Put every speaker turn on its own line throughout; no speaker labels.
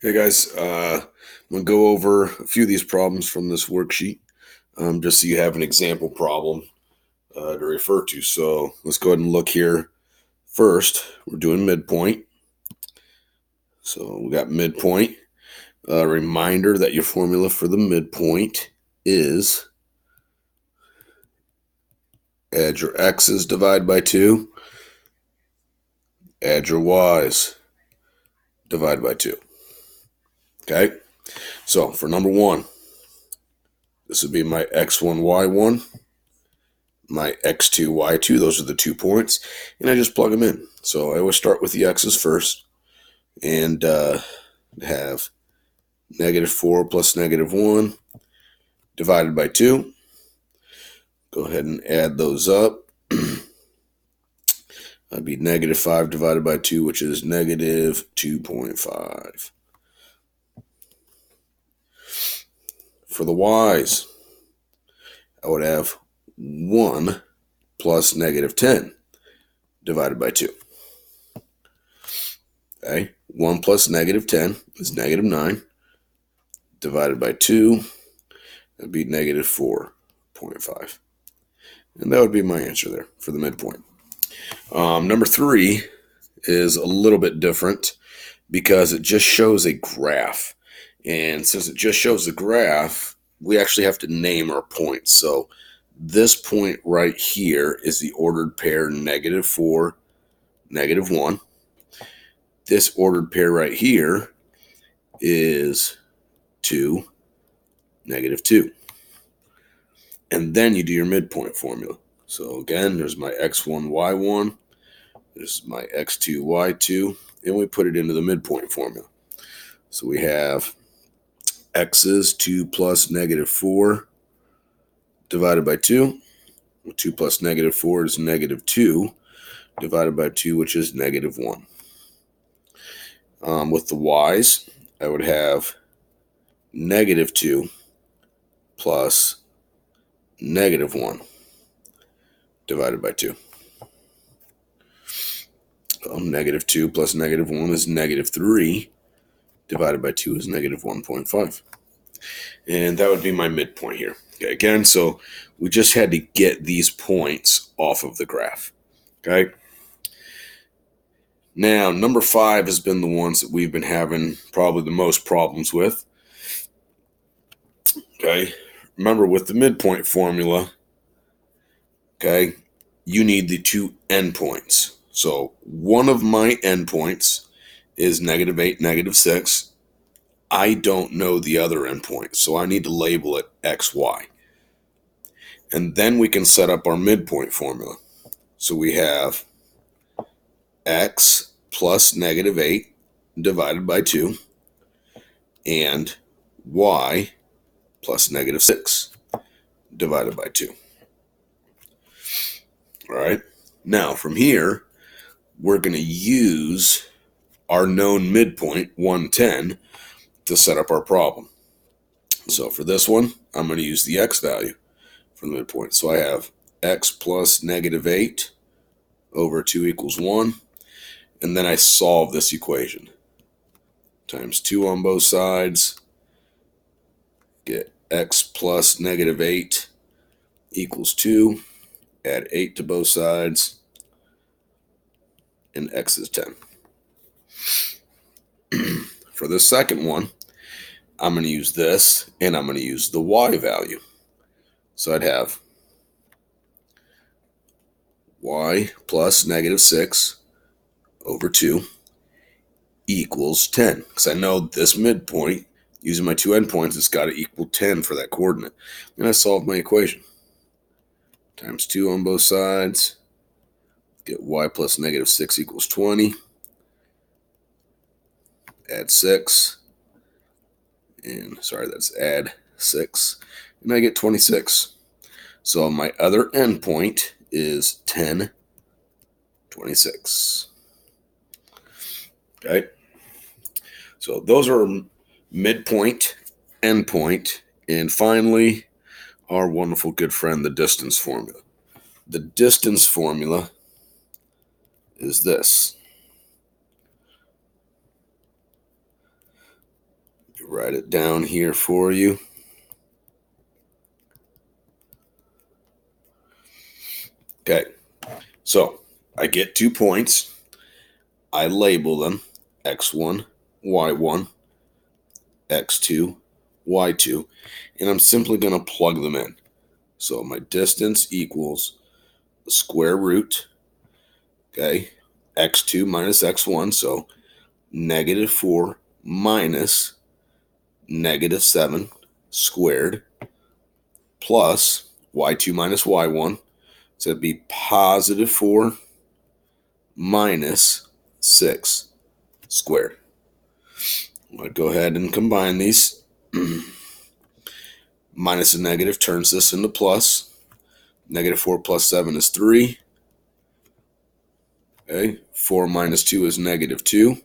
Hey guys, I'm going to go over a few of these problems from this worksheet, just so you have an example problem to refer to. So let's go ahead and look here. First, we're doing midpoint. So we got midpoint. A reminder that your formula for the midpoint is add your x's, divide by 2, add your y's, divide by 2. Okay, so for number 1, this would be my x1, y1. My x2, y2, those are the 2 points, and I just plug them in. So I always start with the x's first, and have -4 plus -1 divided by 2. Go ahead and add those up. That'd be -5 divided by 2, which is -2.5. For the y's, I would have 1 plus -10 divided by 2. Okay, 1 plus -10 is -9 divided by 2. That'd be -4.5. And that would be my answer there for the midpoint. Number 3 is a little bit different because it just shows a graph. And since it just shows the graph, we actually have to name our points. So this point right here is the ordered pair -4, -1. This ordered pair right here is 2, -2. And then you do your midpoint formula. So again, there's my x1, y1. There's my x2, y2. And we put it into the midpoint formula. So we have x's 2 plus -4 divided by 2. 2 plus -4 is -2 divided by 2, which is -1. With the y's, I would have -2 plus -1 divided by 2. -2 plus -1 is -3 divided by 2 is -1.5. And that would be my midpoint here. Okay, again, so we just had to get these points off of the graph. Okay. Now, number 5 has been the ones that we've been having probably the most problems with. Okay. Remember, with the midpoint formula, okay, you need the 2 endpoints. So one of my endpoints is -8, -6. I don't know the other endpoint, so I need to label it xy. And then we can set up our midpoint formula. So we have x plus -8 divided by 2 and y plus -6 divided by 2. All right. Now from here, we're going to use our known midpoint, 110, to set up our problem. So for this one, I'm going to use the x value for the midpoint. So I have x plus -8 over 2 equals 1. And then I solve this equation. Times 2 on both sides. Get x plus -8 equals 2. Add 8 to both sides. And x is 10. For the second one, I'm going to use this, and I'm going to use the y value. So I'd have y plus -6 over 2 equals 10. Because I know this midpoint, using my 2 endpoints, it's got to equal 10 for that coordinate. And I solve my equation. Times 2 on both sides. Get y plus -6 equals 20. Add 6. And sorry, that's add 6. And I get 26. So my other endpoint is 10, 26. Okay. So those are midpoint, endpoint, and finally, our wonderful good friend, the distance formula. The distance formula is this. Write it down here for you. Okay, so I get 2 points. I label them x1, y1, x2, y2, and I'm simply going to plug them in. So my distance equals the square root, okay, x2 minus x1, so -4 minus -7 squared plus y2 minus y1, so it'd be +4 minus 6 squared. I'm going to go ahead and combine these. Minus a negative turns this into plus. -4 plus 7 is 3. Okay, 4 minus 2 is -2.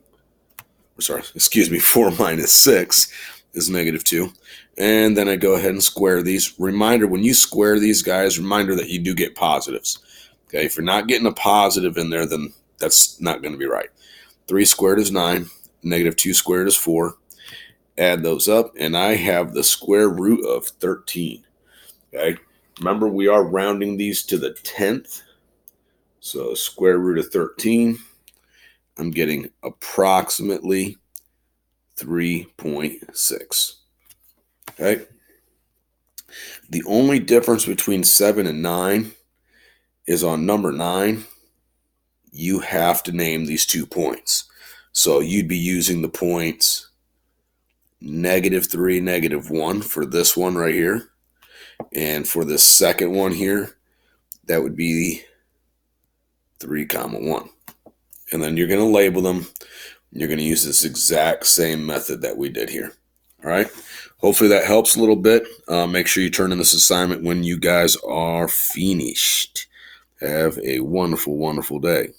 Sorry, excuse me, 4 minus 6 is -2. And then I go ahead and square these. Reminder, when you square these guys, reminder that you do get positives. Okay, if you're not getting a positive in there, then that's not going to be right. 3 squared is 9. -2 squared is 4. Add those up, and I have the square root of 13. Okay, remember we are rounding these to the 10th. So square root of 13, I'm getting approximately 3.6. Okay. The only difference between 7 and 9 is on number 9, you have to name these 2 points. So you'd be using the points -3, -1 for this one right here. And for the second one here, that would be 3, 1. And then you're going to label them. You're going to use this exact same method that we did here. All right. Hopefully that helps a little bit. Make sure you turn in this assignment when you guys are finished. Have a wonderful, wonderful day.